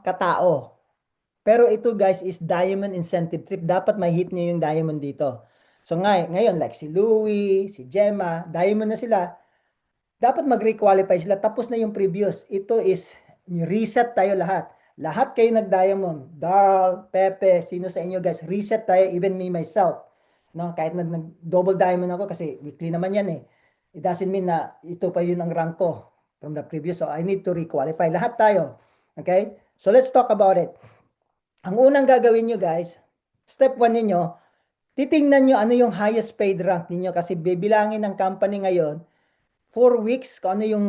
katao. Pero ito guys is diamond incentive trip. Dapat may hit niyo yung diamond dito. So ngayon, like si Louie, si Gemma, diamond na sila. Dapat mag-requalify sila. Tapos na yung previous. Ito is reset tayo lahat. Lahat kayo nag-diamond. Darl, Pepe, sino sa inyo guys. Reset tayo, even me myself. No, kahit nag-double diamond ako kasi weekly naman yan eh. It doesn't mean na ito pa yun ang rank ko from the previous. So I need to requalify. Lahat tayo. Okay? So let's talk about it. Ang unang gagawin nyo guys, step 1 ninyo, titingnan nyo ano yung highest paid rank ninyo kasi bibilangin ng company ngayon 4 weeks kung ano yung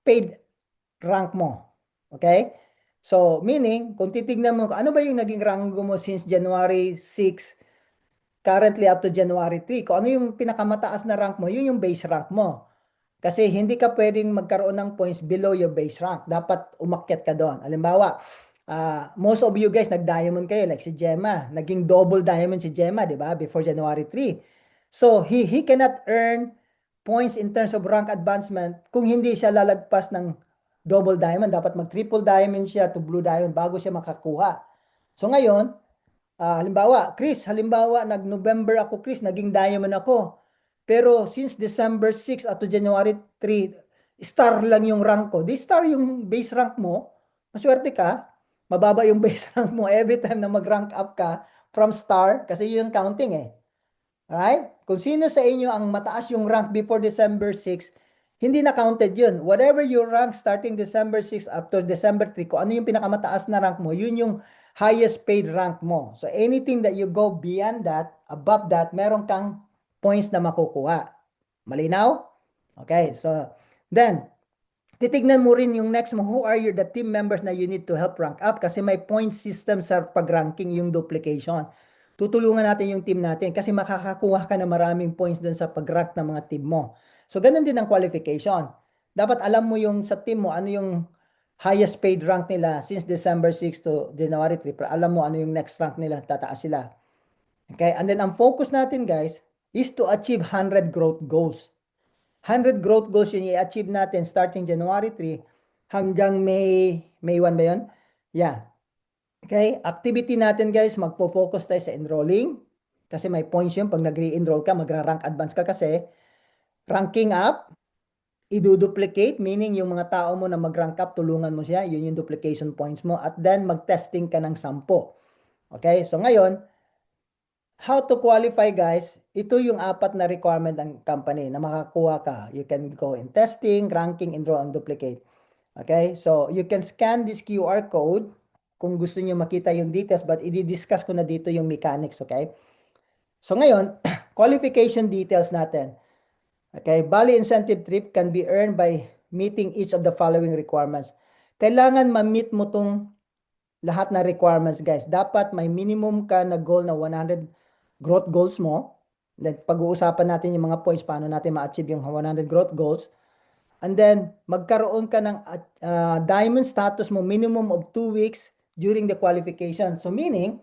paid rank mo. Okay? So, meaning, kung titignan mo, ano ba yung naging rank mo since January 6, currently up to January 3, kung ano yung pinakamataas na rank mo, yun yung base rank mo. Kasi hindi ka pwedeng magkaroon ng points below your base rank. Dapat umakyat ka doon. Halimbawa, most of you guys nag-diamond kayo, like si Gemma. Naging double diamond si Gemma, di ba? Before January 3. So, he cannot earn points in terms of rank advancement kung hindi siya lalagpas ng double diamond. Dapat mag-triple diamond siya to blue diamond bago siya makakuha. So, ngayon, halimbawa, nag-November ako, Chris, naging diamond ako. Pero since December 6 at to January 3, star lang yung rank ko. Di star yung base rank mo, maswerte ka, mababa yung base rank mo every time na mag-rank up ka from star, kasi yun yung counting eh. Alright? Kung sino sa inyo ang mataas yung rank before December 6, hindi na counted yun. Whatever your rank starting December 6 up to December 3, kung ano yung pinakamataas na rank mo, yun yung highest paid rank mo. So anything that you go beyond that, above that, meron kang points na makukuha. Malinaw? Okay, so then, titignan mo rin yung next mo, who are the team members na you need to help rank up kasi may point system sa pag-ranking yung duplication. Tutulungan natin yung team natin kasi makakakuha ka na maraming points dun sa pag-rank ng mga team mo. So, ganun din ang qualification. Dapat alam mo yung sa team mo, ano yung highest paid rank nila since December 6 to January 3. Para alam mo ano yung next rank nila, tataas sila. Okay? And then, ang focus natin, guys, is to achieve 100 growth goals. 100 growth goals yung i-achieve natin starting January 3 hanggang May 1 ba yun? Yeah. Okay, activity natin guys, magpo-focus tayo sa enrolling kasi may points yun. Pag nag-re-enroll ka, magra-rank advance ka kasi ranking up, i-duplicate, meaning yung mga tao mo na mag-rank up, tulungan mo siya, yun yung duplication points mo, at then mag-testing ka ng 10. Okay, so ngayon, how to qualify guys, ito yung 4 na requirement ng company na makakuha ka. You can go in testing, ranking, enroll, and duplicate. Okay, so you can scan this QR code kung gusto niyo makita yung details, but i-discuss ko na dito yung mechanics, okay? So ngayon, qualification details natin. Okay, Bali incentive trip can be earned by meeting each of the following requirements. Kailangan ma-meet mo tong lahat na requirements, guys. Dapat may minimum ka na goal na 100 growth goals mo. Then pag-uusapan natin yung mga points paano natin ma-achieve yung 100 growth goals. And then, magkaroon ka ng diamond status mo minimum of 2 weeks during the qualification. So, meaning,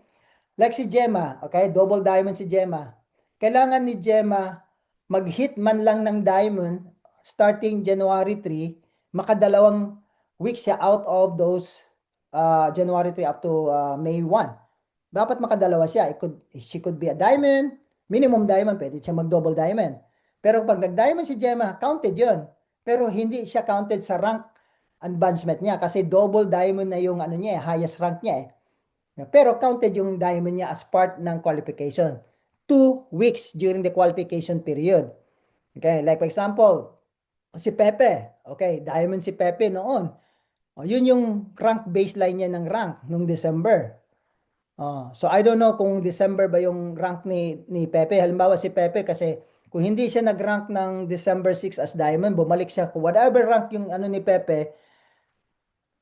like si Gemma, okay, double diamond si Gemma. Kailangan ni Gemma mag-hit man lang ng diamond starting January 3, makadalawang weeks siya out of those January 3 up to May 1. Dapat makadalawa siya. She could be a diamond, minimum diamond, pwede siya mag-double diamond. Pero pag nag-diamond si Gemma, counted yun. Pero hindi siya counted sa rank advancement niya kasi double diamond na yung ano niya, highest rank niya eh. Pero counted yung diamond niya as part ng qualification. 2 weeks during the qualification period. Okay, like for example, si Pepe. Okay, diamond si Pepe noon. Yun yung rank baseline niya ng rank nung December. So I don't know kung December ba yung rank ni Pepe. Halimbawa si Pepe kasi kung hindi siya nag-rank ng December 6 as diamond, bumalik siya whatever rank yung ano ni Pepe,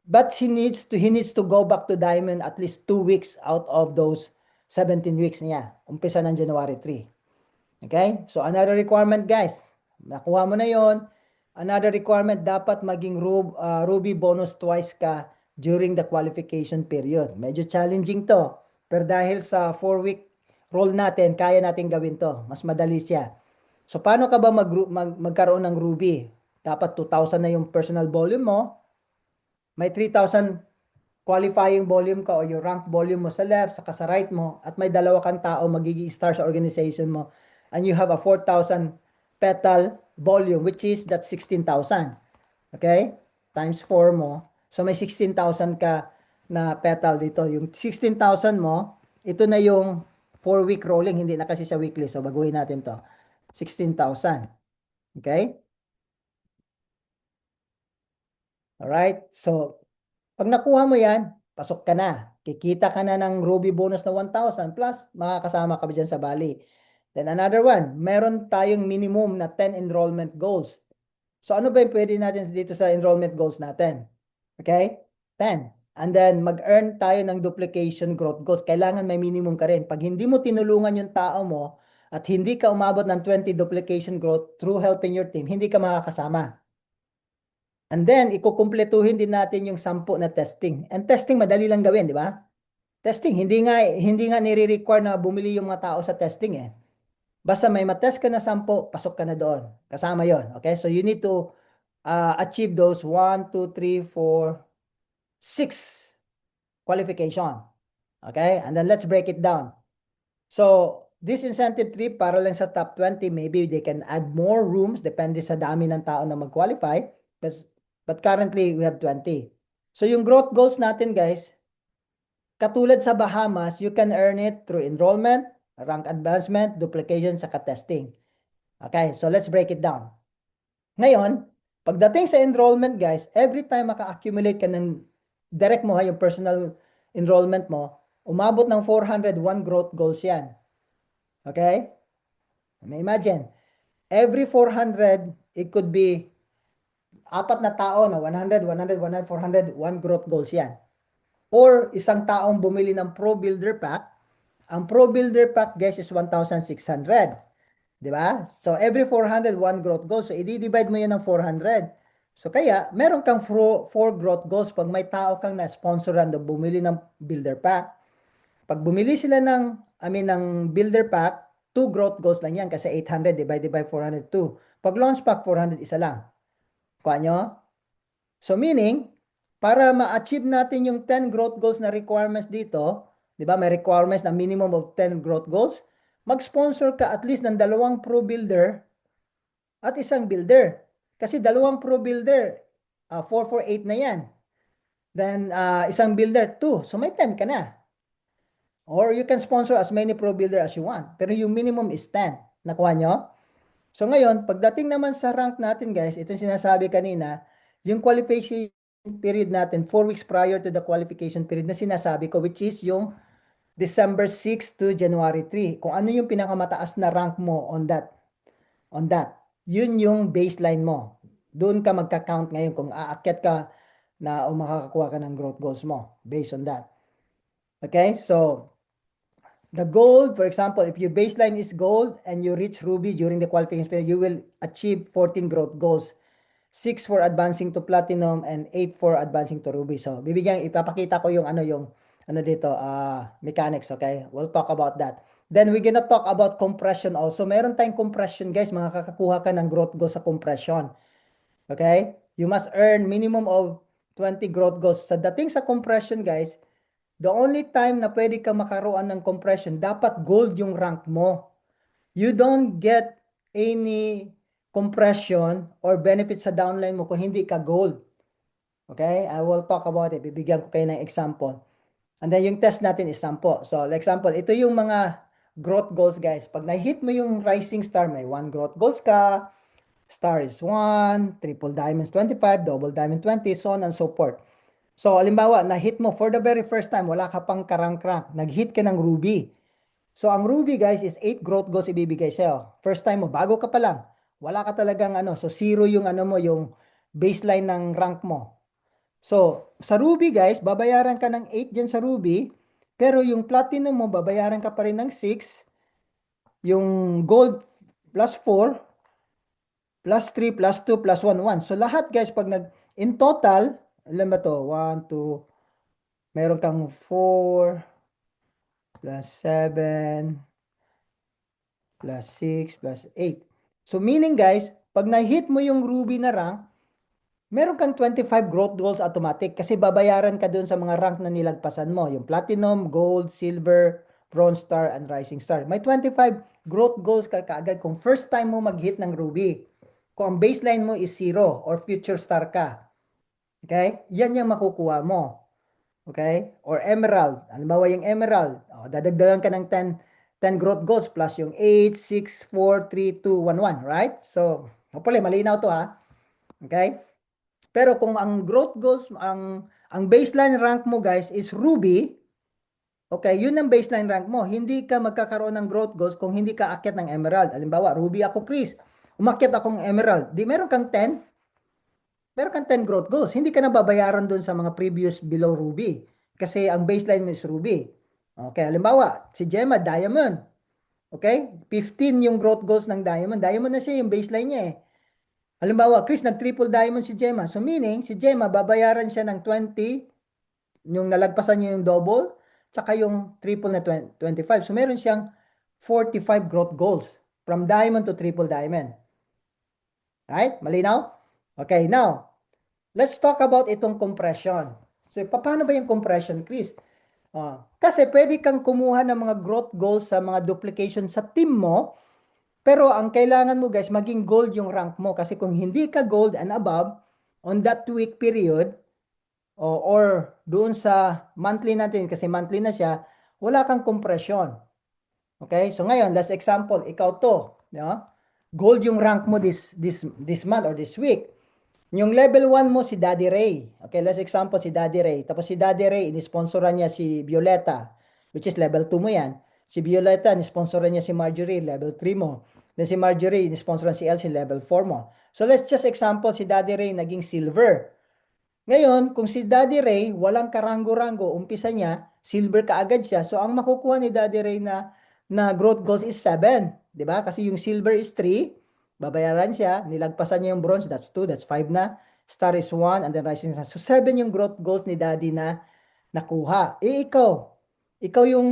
but he needs to go back to diamond at least 2 weeks out of those 17 weeks niya. Umpisa ng January 3. Okay? So another requirement guys, nakuha mo na yon. Another requirement, dapat maging Ruby bonus twice ka during the qualification period. Medyo challenging to. Pero dahil sa 4-week role natin, kaya natin gawin to. Mas madali siya. So paano ka ba magkaroon ng Ruby? Dapat 2,000 na yung personal volume mo. May 3,000 qualifying volume ka o yung rank volume mo sa left, saka sa right mo, at may dalawa kang tao magiging star sa organization mo, and you have a 4,000 petal volume, which is that 16,000. Okay? Times 4 mo. So, may 16,000 ka na petal dito. Yung 16,000 mo, ito na yung 4-week rolling, hindi na kasi sa weekly. So, baguhin natin to. 16,000. Okay? Alright? So, pag nakuha mo yan, pasok ka na. Kikita ka na ng Ruby bonus na 1,000 plus makakasama ka ba dyan sa Bali. Then another one, meron tayong minimum na 10 enrollment goals. So ano ba yung pwede natin dito sa enrollment goals natin? Okay? 10. And then mag-earn tayo ng duplication growth goals. Kailangan may minimum ka rin. Pag hindi mo tinulungan yung tao mo at hindi ka umabot ng 20 duplication growth through helping your team, hindi ka makakasama. And then, ikukumpletuhin din natin yung 10 na testing. And testing, madali lang gawin, di ba? Testing, hindi nga nire-require na bumili yung mga tao sa testing eh. Basta may matest ka na 10, pasok ka na doon. Kasama yon. Okay? So, you need to achieve those 1, 2, 3, 4, 6 qualification. Okay? And then, let's break it down. So, this incentive trip, para lang sa top 20, maybe they can add more rooms, depende sa dami ng tao na mag-qualify. But currently, we have 20. So, yung growth goals natin, guys, katulad sa Bahamas, you can earn it through enrollment, rank advancement, duplication, saka testing. Okay, so let's break it down. Ngayon, pagdating sa enrollment, guys, every time maka-accumulate ka ng direct mo, yung personal enrollment mo, umabot ng 401 growth goals yan. Okay? May imagine, every 400, it could be apat na tao na 100, 100, 100, 400, 1 growth goals yan. Or isang taong bumili ng Pro Builder Pack. Ang Pro Builder Pack, guys, is 1,600. Di ba? So, every 400, 1 growth goals. So, i-divide mo yan ng 400. So, kaya, meron kang 4 growth goals pag may tao kang na-sponsoran na bumili ng Builder Pack. Pag bumili sila ng Builder Pack, 2 growth goals lang yan kasi 800 divided by 402. Pag launch pack, 400 isa lang. Kuha nyo? So meaning, para ma-achieve natin yung 10 growth goals na requirements dito, di ba, may requirements na minimum of 10 growth goals, mag-sponsor ka at least ng 2 pro builder at isang builder. Kasi 2 pro builder, 448 na yan. Then, isang builder, 2. So may 10 ka na. Or you can sponsor as many pro builder as you want. Pero yung minimum is 10. Nakuha nyo? So ngayon, pagdating naman sa rank natin, guys, ito yung sinasabi kanina, yung qualification period natin 4 weeks prior to the qualification period na sinasabi ko, which is yung December 6 to January 3. Kung ano yung pinakamataas na rank mo on that. Yun yung baseline mo. Doon ka magka-count ngayon kung aakyat ka na o makakakuha ka ng growth goals mo based on that. Okay? So, the gold, for example, if your baseline is gold and you reach ruby during the qualification period, you will achieve 14 growth goals. 6 for advancing to platinum and 8 for advancing to ruby. So, ipapakita ko yung dito, mechanics, okay? We'll talk about that. Then, we're gonna talk about compression also. Meron tayong compression, guys. Makakakuha ka ng growth goals sa compression. Okay? You must earn minimum of 20 growth goals. Sa dating sa compression, guys, the only time na pwede ka makaroon ng compression, dapat gold yung rank mo. You don't get any compression or benefit sa downline mo kung hindi ka gold. Okay? I will talk about it. Bibigyan ko kayo ng example. And then yung test natin is 10. So, like example, ito yung mga growth goals, guys. Pag na-hit mo yung rising star, may 1 growth goals ka, star is 1, triple diamonds 25, double diamond 20, so on and so forth. So, alimbawa, na-hit mo for the very first time, wala ka pang karang-crank, nag-hit ka ng ruby. So, ang ruby, guys, is 8 growth goals ibibigay sa'yo. First time mo, bago ka pa lang. Wala ka talagang so 0 yung yung baseline ng rank mo. So, sa ruby, guys, babayaran ka ng 8 dyan sa ruby, pero yung platinum mo, babayaran ka pa rin ng 6, yung gold plus 4, plus 3, plus 2, plus 1, 1. So, lahat, guys, in total, alam ba to? 1, 2, meron kang 4, plus 7, plus 6, plus 8. So, meaning guys, pag na-hit mo yung ruby na rank, meron kang 25 growth goals automatic kasi babayaran ka doon sa mga rank na nilagpasan mo. Yung platinum, gold, silver, bronze star, and rising star. May 25 growth goals ka kaagad kung first time mo mag-hit ng ruby. Kung ang baseline mo is 0 or future star ka. Okay? Yan yung makukuha mo. Okay? Or emerald. Halimbawa yung emerald. Dadagdagan ka ng 10 growth goals plus yung 8, 6, 4, 3, 2, 1, 1. Right? So, hopefully, malinaw to ha. Okay? Pero kung ang growth goals, ang baseline rank mo guys is ruby, okay, yun ang baseline rank mo. Hindi ka magkakaroon ng growth goals kung hindi ka akyat ng emerald. Halimbawa, ruby ako, Chris. Umakyat akong emerald. Di meron kang 10 growth goals. Hindi ka na babayaran doon sa mga previous below ruby. Kasi ang baseline mo is ruby. Okay, halimbawa, si Gemma, diamond. Okay? 15 yung growth goals ng diamond. Diamond na siya yung baseline niya eh. Halimbawa, Chris, nag-triple diamond si Gemma. So meaning, si Gemma, babayaran siya ng 20, yung nalagpasan niya yung double, tsaka yung triple na 20, 25. So meron siyang 45 growth goals from diamond to triple diamond. Right? Malinaw? Okay, now, let's talk about itong compression. So, paano ba yung compression, Chris? Kasi pwede kang kumuha ng mga growth goals sa mga duplication sa team mo, pero ang kailangan mo guys, maging gold yung rank mo. Kasi kung hindi ka gold and above, on that 2-week period, or doon sa monthly natin, kasi monthly na siya, wala kang compression. Okay? So ngayon, last example, ikaw to. No? Gold yung rank mo this month or this week. Yung level 1 mo si Daddy Ray. Okay, last example si Daddy Ray. Tapos si Daddy Ray, inisponsoran niya si Violeta, which is level 2 mo yan. Si Violeta, inisponsoran niya si Marjorie, level 3 mo. Then si Marjorie, inisponsoran si Elsie, level 4 mo. So let's just example, si Daddy Ray naging silver. Ngayon, kung si Daddy Ray, walang karango-rango, umpisa niya, silver kaagad siya. So ang makukuha ni Daddy Ray na growth goals is 7. 'Di ba? Kasi yung silver is 3, babayaran siya, nilagpasan niya yung bronze, that's 2, that's 5 na. Star is 1, and then rising sun. So 7 yung growth goals ni Daddy na nakuha. Ikaw yung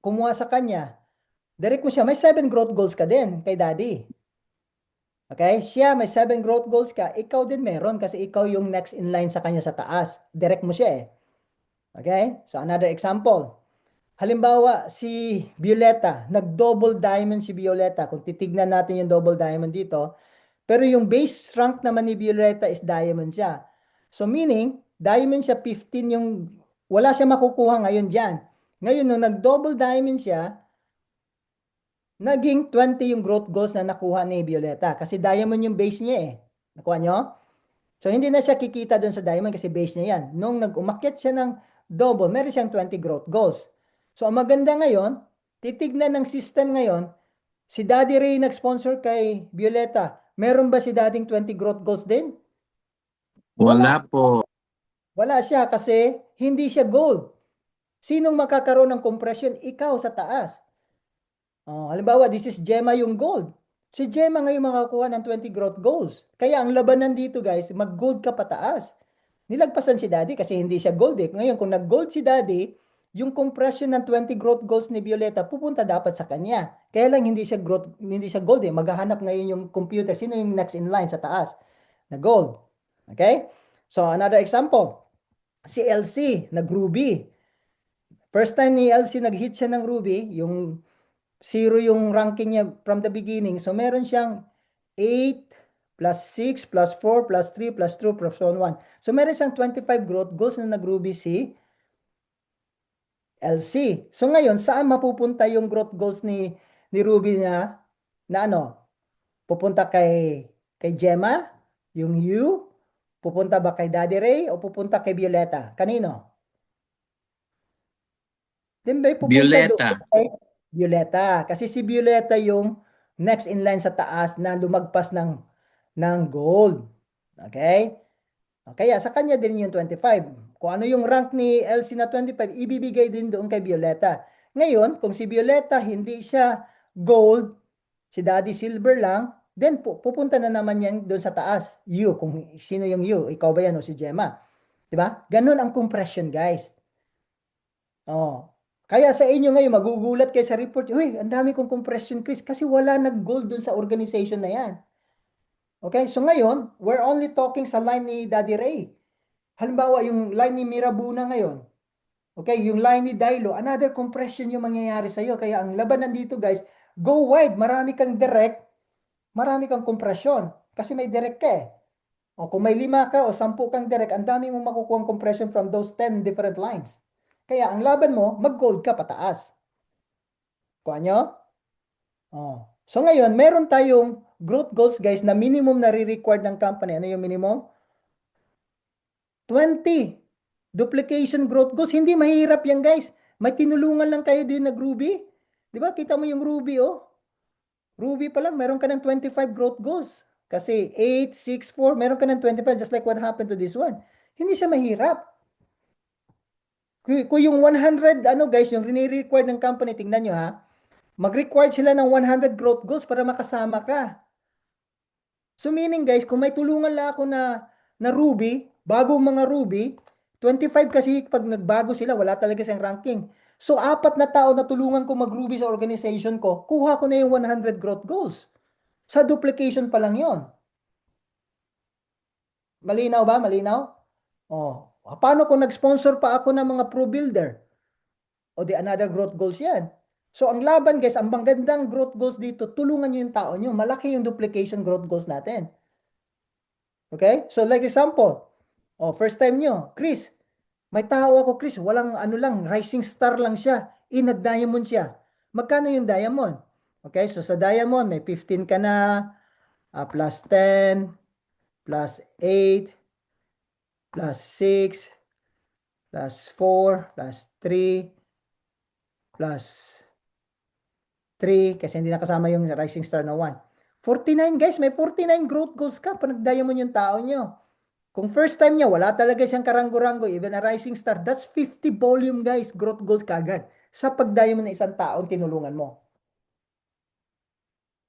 kumuha sa kanya. Direct mo siya, may 7 growth goals ka din kay Daddy. Okay? Siya, may 7 growth goals ka. Ikaw din meron kasi ikaw yung next in line sa kanya sa taas. Direct mo siya eh. Okay? So, another example. Halimbawa, si Violeta, nag-double diamond si Violeta. Kung titignan natin yung double diamond dito, pero yung base rank naman ni Violeta is diamond siya. So, meaning, diamond siya 15 yung, wala siya makukuha ngayon dyan. Ngayon, nung nag-double diamond siya, naging 20 yung growth goals na nakuha ni Violeta. Kasi diamond yung base niya eh. Nakuha nyo? So, hindi na siya kikita doon sa diamond kasi base niya yan. Nung nag-umakyat siya ng double, meron siyang 20 growth goals. So, ang maganda ngayon, titignan ng system ngayon, si Daddy Ray nag-sponsor kay Violeta. Meron ba si Daddy 20 growth goals din? Wala. Wala po. Wala siya kasi hindi siya gold. Sinong makakaroon ng compression? Ikaw sa taas. Halimbawa, this is Gemma yung gold. Si Gemma ngayon makakuha ng 20 growth goals. Kaya ang labanan dito guys, mag-gold ka pataas. Nilagpasan si Daddy kasi hindi siya gold eh. Ngayon, kung nag-gold si Daddy, yung compression ng 20 growth goals ni Violeta pupunta dapat sa kanya. Kaya lang hindi siya gold eh. Maghahanap ngayon yung computer. Sino yung next in line sa taas? Na gold. Okay? So, another example. Si LC, nag-ruby. First time ni LC nag-hit siya ng ruby, yung 0 yung ranking niya from the beginning. So, meron siyang 8 plus 6 plus 4 plus 3 plus 2 plus 1. So, meron siyang 25 growth goals na nag-ruby si LC. So, ngayon, saan mapupunta yung growth goals ni Ruby na ano? Pupunta kay Gemma? Yung U? Pupunta ba kay Daddy Ray? O pupunta kay Violeta? Kanino? Then ba pupunta doon Violeta. kay Violeta. Kasi si Violeta yung next in line sa taas na lumagpas ng gold. Okay? Kaya sa kanya din yung 25. Kung ano yung rank ni LC na 25, ibibigay din doon kay Violeta. Ngayon, kung si Violeta hindi siya gold, si Daddy silver lang, then pupunta na naman yan doon sa taas. You, kung sino yung you, ikaw ba yan o si Gemma? 'Di ba? Ganun ang compression, guys. Oh. Kaya sa inyo ngayon, magugulat kayo sa report, uy, ang dami kong compression, Chris, kasi wala nag-gold dun sa organization na yan. Okay? So ngayon, we're only talking sa line ni Daddy Ray. Halimbawa, yung line ni Mirabuna ngayon, okay, yung line ni Dilo, another compression yung mangyayari sa'yo. Kaya ang labanan dito, guys, go wide. Marami kang direct, marami kang compression. Kasi may direct ka eh. O kung may 5 ka o 10 kang direct, ang dami mong makukuha compression from those 10 different lines. Kaya ang laban mo, mag-gold ka pataas. Kuha nyo? Oh. So ngayon, meron tayong growth goals, guys, na minimum na re-required ng company. Ano yung minimum? 20. Duplication growth goals. Hindi mahirap yan, guys. May tinulungan lang kayo din na Ruby. Di ba? Kita mo yung Ruby, oh. Ruby pa lang, meron ka ng 25 growth goals. Kasi 8, 6, 4, meron ka ng 25 just like what happened to this one. Hindi siya mahirap. Kung yung 100, ano guys, yung rini-required ng company, tingnan nyo ha, mag-required sila ng 100 growth goals para makasama ka. So meaning guys, kung may tulungan lang ako na Ruby, bagong mga Ruby, 25 kasi pag nagbago sila, wala talaga siyang ranking. So 4 na tao na tulungan ko mag-Ruby sa organization ko, kuha ko na yung 100 growth goals. Sa duplication pa lang yon. Malinaw ba? Malinaw? Oh. Paano kung nag-sponsor pa ako ng mga pro builder? O di another growth goals yan. So ang laban guys, ang magandang growth goals dito, tulungan nyo yung tao nyo. Malaki yung duplication growth goals natin. Okay? So like example, first time nyo, Chris, may tao ako Chris, walang ano lang, rising star lang siya. Nag-diamond siya. Magkano yung diamond? Okay, so sa diamond, may 15 ka na, plus 10, plus 8, plus 6, plus 4, plus 3, plus 3, kasi hindi nakasama yung rising star na 1. 49 guys, may 49 growth goals ka pag nag-diamond yung tao nyo. Kung first time niya, wala talaga siyang karanggo-ranggo, even a rising star, that's 50 volume guys, growth goals kagad sa pag-diamond ng isang taong tinulungan mo.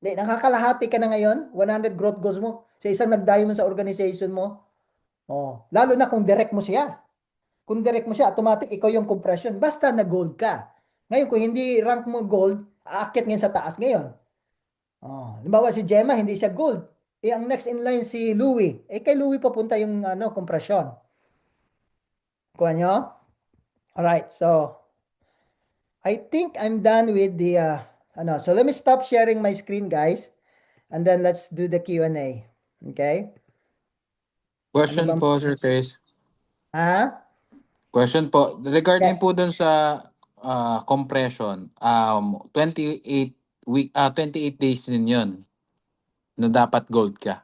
Hindi, nakakalahati ka na ngayon, 100 growth goals mo sa isang nag-diamond sa organization mo. Oh, lalo na kung direct mo siya. Kung direct mo siya, automatic ikaw yung compression. Basta na gold ka. Ngayon, kung hindi rank mo gold, aakyat ngayon sa taas ngayon. Oh, halimbawa si Gemma, hindi siya gold. Ang next in line si Louie. Kay Louie papunta yung compression. Kuha nyo? Alright, so I think I'm done with the so let me stop sharing my screen, guys. And then let's do the Q&A. Okay? Ano Question ba? po, Sir Chris. Ha? Question po. Regarding Yeah. po dun sa compression, 28 days din yun na dapat gold ka.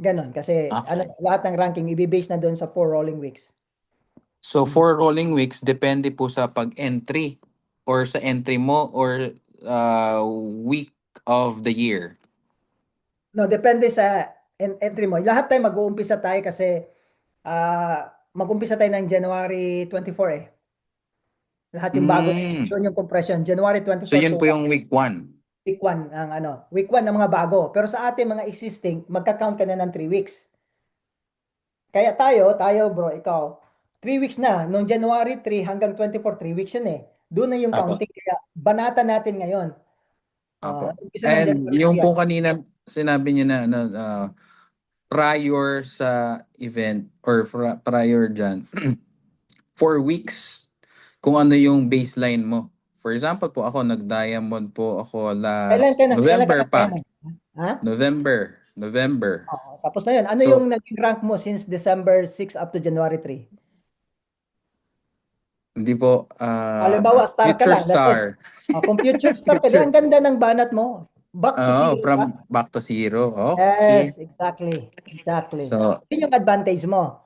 Ganun. Kasi Okay. lahat ng ranking, i-base na doon sa 4 rolling weeks. So, 4 rolling weeks, depende po sa pag-entry or sa entry mo or week of the year. No, depende sa entry mo. Lahat tayo mag-uumpisa tayo kasi mag-umpisa tayo ng January 24 eh. Lahat yung bago, Mm. doon yung compression. January So, 24 yun to po yung week 1. week 1 ng week 1 ng mga bago. Pero sa atin mga existing, magka-count ka na ng 3 weeks. Kaya tayo bro, ikaw, 3 weeks na. Noong January 3 hanggang 24, 3 weeks yun eh. Doon na yung Apo. counting. Kaya banata natin ngayon. Apo. Umpisa ng And January 3 yung yan. po kanina sinabi niyo na prior sa event or prior dyan, 4 weeks kung ano yung baseline mo. For example po, ako nag-diamond po ako Kailan last ka na? Kailan ka November na pa. diamond? Ha? November. Tapos na yun. Ano yung So, naging rank mo since December 6 up to January 3? hindi po, Halimbawa, star ka future lang. Let's say, star. kung future star ka, di Future. ang ganda ng banat mo. Back to Oh, zero ka. from back to zero. Okay. Yes, exactly. Exactly. So, Yun yung advantage mo.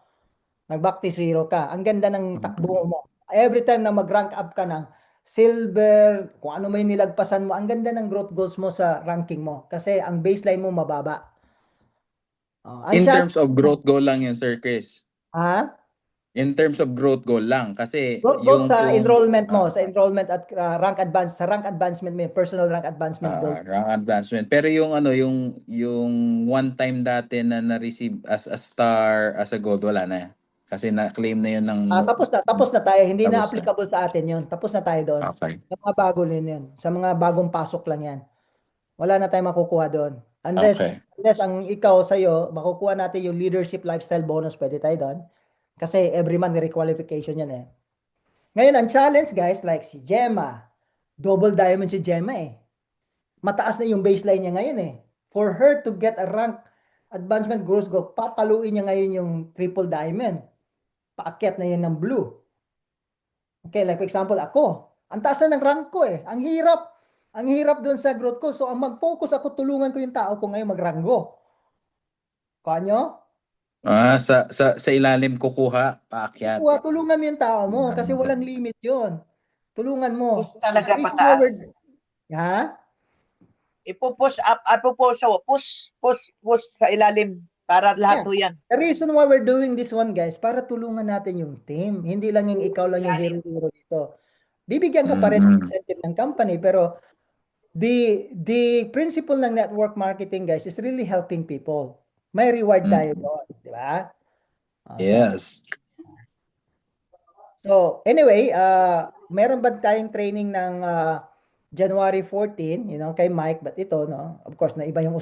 Nag-back to zero ka. Ang ganda ng takbo mo. Every time na mag-rank up ka ng silver, kung ano may nilagpasan mo, ang ganda ng growth goals mo sa ranking mo. Kasi ang baseline mo mababa. Ang in challenge terms of mo, growth goal lang yun, Sir Chris. ha? In terms of growth goal lang. Kasi Growth goals yung sa pong enrollment mo, sa enrollment at sa rank advancement mo, yung personal rank advancement goal. rank advancement. Pero yung yung one time dati na na-receive as a star, as a gold, wala na. Kasi na-claim na yun ng Tapos na tayo. Hindi na tapos na. applicable sa atin yun. Tapos na tayo doon. Okay. Sa mga bago din yun. Sa mga bagong pasok lang yan. Wala na tayong makukuha doon. Unless, Okay. unless ang ikaw sa'yo, makukuha natin yung leadership lifestyle bonus, pwede tayo doon. Kasi every month requalification yan eh. Ngayon, ang challenge guys, like si Gemma, double diamond si Gemma eh. Mataas na yung baseline niya ngayon eh. For her to get a rank advancement gross goal, papaluin niya ngayon yung triple diamond. Paakyat na yan ng blue. Okay, like for example, ako. Ang taas na ng rank ko eh. Ang hirap. Ang hirap doon sa growth ko. So, ang mag-focus ako, tulungan ko yung tao ko ngayon magranggo. Kanyo? Sa ilalim kukuha, paakyat. Kuha, tulungan mo yung tao mo kasi walang limit yon. Tulungan Push mo. talaga The reason why pataas. ha? Ipo-push up, push, push sa ilalim para lahat Yeah. ho yan. The reason why we're doing this one, guys, para tulungan natin yung team. Hindi lang yung ikaw lang yung hero-hero dito. Bibigyan ka pa rin ng incentive ng company, pero the principle ng network marketing, guys, is really helping people. May reward tayo doon, di ba? Yes. So, anyway, meron ba tayong training ng January 14, kay Mike, but ito, no? Of course, na iba yung